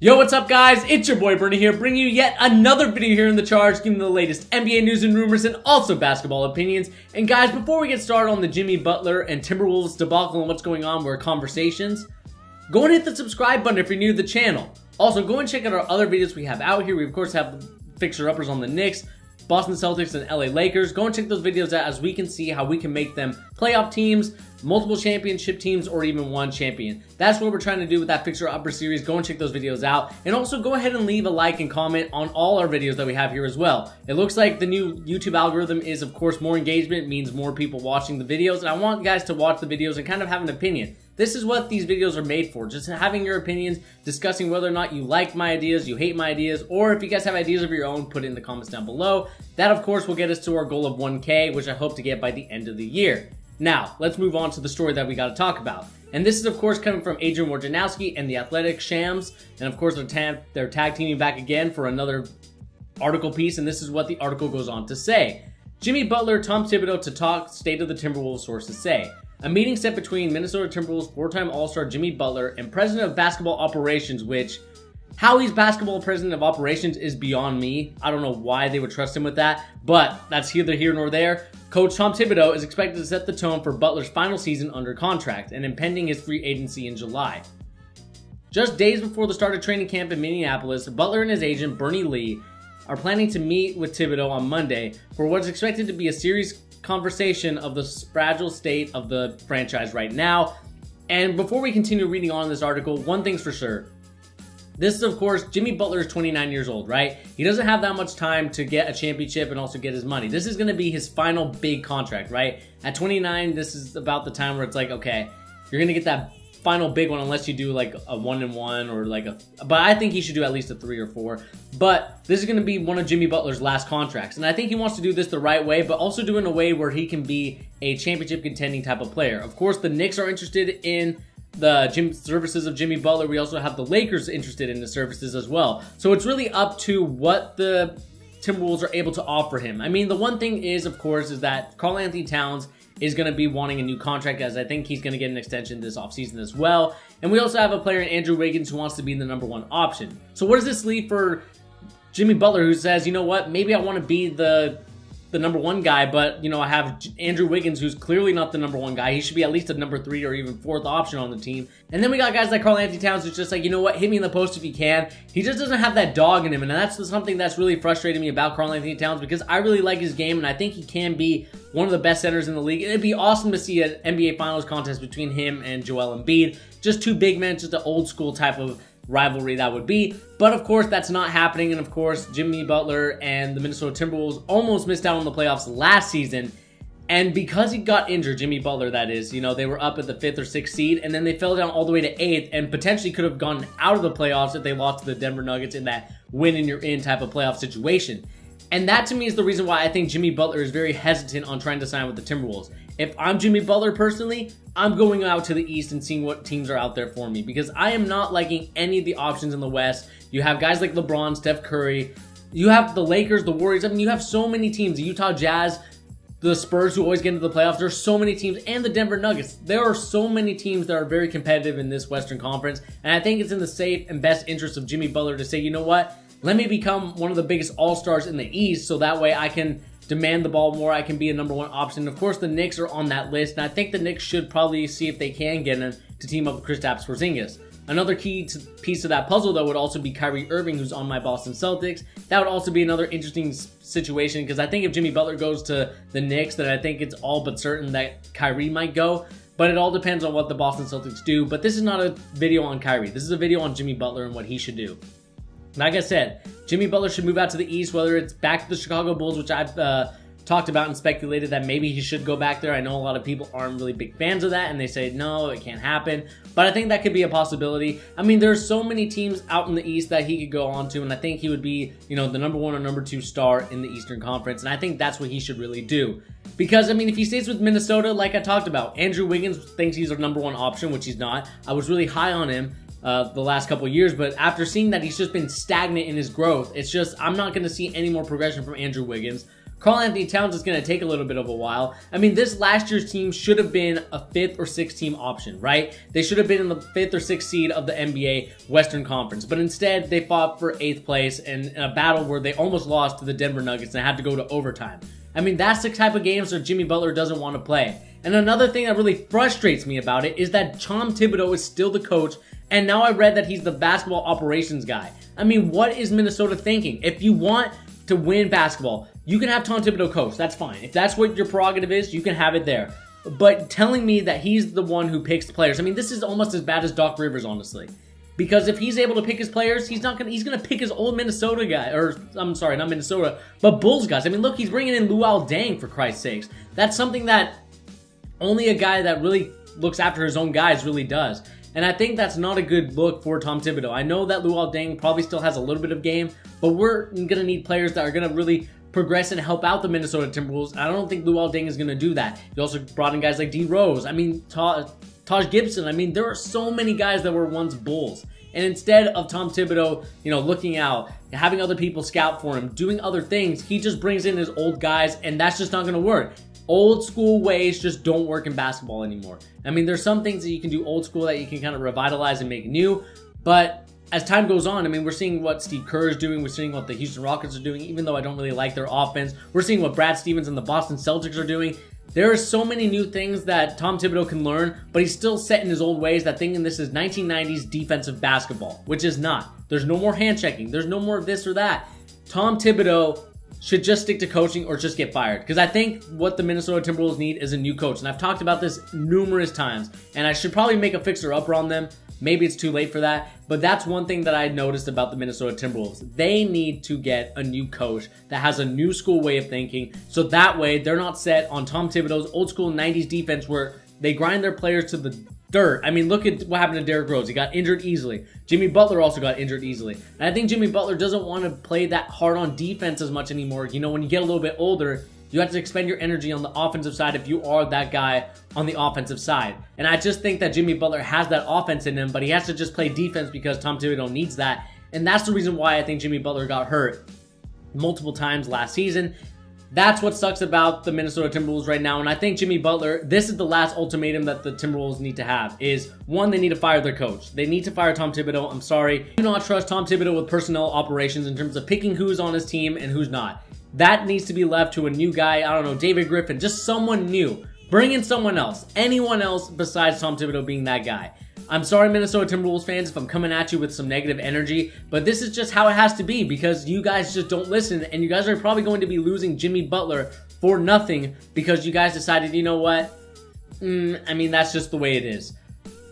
Yo, what's up guys? It's your boy Bernie here, bringing you yet another video here in the charge, giving you the latest NBA news and rumors and also basketball opinions. And guys, before we get started on the Jimmy Butler and Timberwolves debacle and what's going on with our conversations, go and hit the subscribe button if you're new to the channel. Also, go and check out our other videos we have out here. We of course have fixer-uppers on the Knicks, Boston Celtics, and LA Lakers. Go and check those videos out as we can see how we can make them playoff teams, multiple championship teams, or even one champion. That's what we're trying to do with that fixer-upper series. Go and check those videos out. And also go ahead and leave a like and comment on all our videos that we have here as well. It looks like the new YouTube algorithm is, of course, more engagement means more people watching the videos. And I want you guys to watch the videos and kind of have an opinion. This is what these videos are made for, just having your opinions, discussing whether or not you like my ideas, you hate my ideas, or if you guys have ideas of your own, put it in the comments down below. That, of course, will get us to our goal of 1K, which I hope to get by the end of the year. Now, let's move on to the story that we got to talk about. And this is, of course, coming from Adrian Wojnarowski and the Athletic Shams. And, of course, they're tag teaming back again for another article piece, and this is what the article goes on to say. Jimmy Butler, Tom Thibodeau to talk state of the Timberwolves, sources say. A meeting set between Minnesota Timberwolves four-time All-Star Jimmy Butler and President of Basketball Operations, which, how he's Basketball President of Operations is beyond me. I don't know why they would trust him with that, but that's neither here nor there. Coach Tom Thibodeau is expected to set the tone for Butler's final season under contract and impending his free agency in July. Just days before the start of training camp in Minneapolis, Butler and his agent, Bernie Lee, are planning to meet with Thibodeau on Monday for what is expected to be a serious conversation of the fragile state of the franchise right now. And before we continue reading on this article, one thing's for sure. This is, of course, Jimmy Butler is 29 years old, right? He doesn't have that much time to get a championship and also get his money. This is going to be his final big contract, right? At 29, this is about the time where it's like, okay, you're going to get that final big one unless you do like a 1-and-1 or like but I think he should do at least a 3 or 4. But this is going to be one of Jimmy Butler's last contracts. And I think he wants to do this the right way, but also do it in a way where he can be a championship contending type of player. Of course, the Knicks are interested in the services of Jimmy Butler. We also have the Lakers interested in the services as well. So it's really up to what the Timberwolves are able to offer him. I mean, the one thing is, of course, is that Karl Towns is going to be wanting a new contract, as I think he's going to get an extension this offseason as well. And we also have a player in Andrew Wiggins who wants to be the number one option. So what does this leave for Jimmy Butler, who says, you know what, maybe I want to be the number one guy, but, you know, I have Andrew Wiggins, who's clearly not the number one guy. He should be at least a number 3 or even 4th option on the team. And then we got guys like Karl Towns, who's just like, you know what, hit me in the post if you can. He just doesn't have that dog in him, and that's something that's really frustrating me about Karl Towns, because I really like his game, and I think he can be one of the best centers in the league. It'd be awesome to see an NBA Finals contest between him and Joel Embiid. Just two big men, just an old school type of rivalry that would be. But of course, that's not happening. And of course, Jimmy Butler and the Minnesota Timberwolves almost missed out on the playoffs last season. And because he got injured, Jimmy Butler, that is, you know, they were up at the 5th or 6th seed, and then they fell down all the way to 8th and potentially could have gone out of the playoffs if they lost to the Denver Nuggets in that win and you're in type of playoff situation. And that to me is the reason why I think Jimmy Butler is very hesitant on trying to sign with the Timberwolves. If I'm Jimmy Butler personally, I'm going out to the East and seeing what teams are out there for me, because I am not liking any of the options in the West. You have guys like LeBron, Steph Curry, you have the Lakers, the Warriors. I mean, you have so many teams, the Utah Jazz, the Spurs who always get into the playoffs. There's so many teams, and the Denver Nuggets. There are so many teams that are very competitive in this Western Conference, and I think it's in the safe and best interest of Jimmy Butler to say, you know what, let me become one of the biggest all-stars in the East, so that way I can demand the ball more, I can be a number one option. Of course, the Knicks are on that list, and I think the Knicks should probably see if they can get him to team up with Kristaps Porzingis. Another key piece of that puzzle, though, would also be Kyrie Irving, who's on my Boston Celtics. That would also be another interesting situation, because I think if Jimmy Butler goes to the Knicks, then I think it's all but certain that Kyrie might go. But it all depends on what the Boston Celtics do. But this is not a video on Kyrie. This is a video on Jimmy Butler and what he should do. Like I said, Jimmy Butler should move out to the East, whether it's back to the Chicago Bulls, which I've talked about and speculated that maybe he should go back there. I know a lot of people aren't really big fans of that, and they say, no, it can't happen. But I think that could be a possibility. I mean, there's so many teams out in the East that he could go on to, and I think he would be, you know, the number 1 or number 2 star in the Eastern Conference, and I think that's what he should really do. Because, I mean, if he stays with Minnesota, like I talked about, Andrew Wiggins thinks he's a number 1 option, which he's not. I was really high on him the last couple of years, but after seeing that he's just been stagnant in his growth, it's just, I'm not going to see any more progression from Andrew Wiggins. Karl-Anthony Towns is going to take a little bit of a while. I mean, this last year's team should have been a 5th or 6th team option, right? They should have been in the 5th or 6th seed of the NBA Western Conference. But instead, they fought for 8th place in a battle where they almost lost to the Denver Nuggets and had to go to overtime. I mean, that's the type of games that Jimmy Butler doesn't want to play. And another thing that really frustrates me about it is that Tom Thibodeau is still the coach, and now I read that he's the basketball operations guy. I mean, what is Minnesota thinking? If you want to win basketball, you can have Tom Thibodeau coach. That's fine. If that's what your prerogative is, you can have it there. But telling me that he's the one who picks players, I mean, this is almost as bad as Doc Rivers, honestly. Because if he's able to pick his players, he's gonna pick his old Minnesota guy, or I'm sorry, not Minnesota, but Bulls guys. I mean, look, he's bringing in Luol Deng, for Christ's sakes. That's something that only a guy that really looks after his own guys really does. And I think that's not a good look for Tom Thibodeau. I know that Luol Deng probably still has a little bit of game, but we're going to need players that are going to really progress and help out the Minnesota Timberwolves. I don't think Luol Deng is going to do that. He also brought in guys like D Rose. I mean, Taj Gibson. I mean, there are so many guys that were once Bulls. And instead of Tom Thibodeau, looking out, having other people scout for him, doing other things, he just brings in his old guys, and that's just not going to work. Old school ways just don't work in basketball anymore. I mean, there's some things that you can do old school that you can kind of revitalize and make new, but as time goes on, I mean, we're seeing what Steve Kerr is doing, we're seeing what the Houston Rockets are doing, even though I don't really like their offense. We're seeing what Brad Stevens and the Boston Celtics are doing. There are so many new things that Tom Thibodeau can learn, but he's still set in his old ways, that thinking this is 1990s defensive basketball, which is not. There's no more hand checking. There's no more this or that. Tom Thibodeau should just stick to coaching or just get fired. Because I think what the Minnesota Timberwolves need is a new coach. And I've talked about this numerous times. And I should probably make a fixer-upper on them. Maybe it's too late for that. But that's one thing that I noticed about the Minnesota Timberwolves. They need to get a new coach that has a new school way of thinking. So that way, they're not set on Tom Thibodeau's old school 90s defense where they grind their players to the dirt. I mean, look at what happened to Derrick Rose. He got injured easily. Jimmy Butler also got injured easily. And I think Jimmy Butler doesn't want to play that hard on defense as much anymore. When you get a little bit older, you have to expend your energy on the offensive side if you are that guy on the offensive side. And I just think that Jimmy Butler has that offense in him, but he has to just play defense because Tom Thibodeau needs that. And that's the reason why I think Jimmy Butler got hurt multiple times last season. That's what sucks about the Minnesota Timberwolves right now. And I think Jimmy Butler, this is the last ultimatum that the Timberwolves need to have, is one, they need to fire their coach. They need to fire Tom Thibodeau. I'm sorry. I do not trust Tom Thibodeau with personnel operations in terms of picking who's on his team and who's not. That needs to be left to a new guy. I don't know, David Griffin, just someone new. Bring in someone else. Anyone else besides Tom Thibodeau being that guy. I'm sorry, Minnesota Timberwolves fans, if I'm coming at you with some negative energy, but this is just how it has to be because you guys just don't listen, and you guys are probably going to be losing Jimmy Butler for nothing because you guys decided, you know what? I mean, that's just the way it is.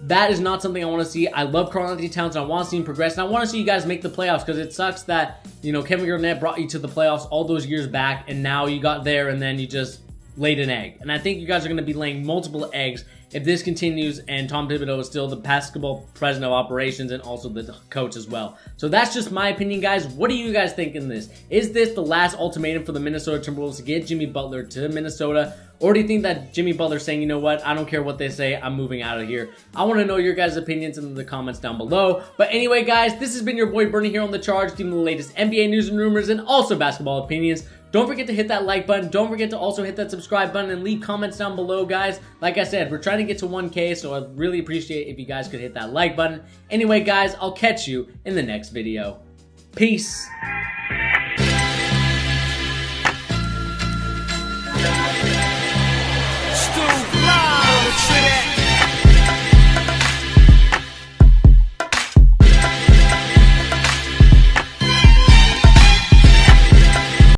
That is not something I want to see. I love Karl-Anthony Towns, and I want to see him progress, and I want to see you guys make the playoffs because it sucks that, Kevin Garnett brought you to the playoffs all those years back, and now you got there, and then you just laid an egg. And I think you guys are going to be laying multiple eggs if this continues and Tom Thibodeau is still the basketball president of operations and also the coach as well. So that's just my opinion, guys. What do you guys think in this? Is this the last ultimatum for the Minnesota Timberwolves to get Jimmy Butler to Minnesota? Or do you think that Jimmy Butler's saying, you know what, I don't care what they say, I'm moving out of here? I want to know your guys' opinions in the comments down below. But anyway, guys, this has been your boy Bernie here on The Charge, giving you the latest NBA news and rumors and also basketball opinions. Don't forget to hit that like button. Don't forget to also hit that subscribe button and leave comments down below, guys. Like I said, we're trying to get to 1K, so I'd really appreciate if you guys could hit that like button. Anyway, guys, I'll catch you in the next video. Peace.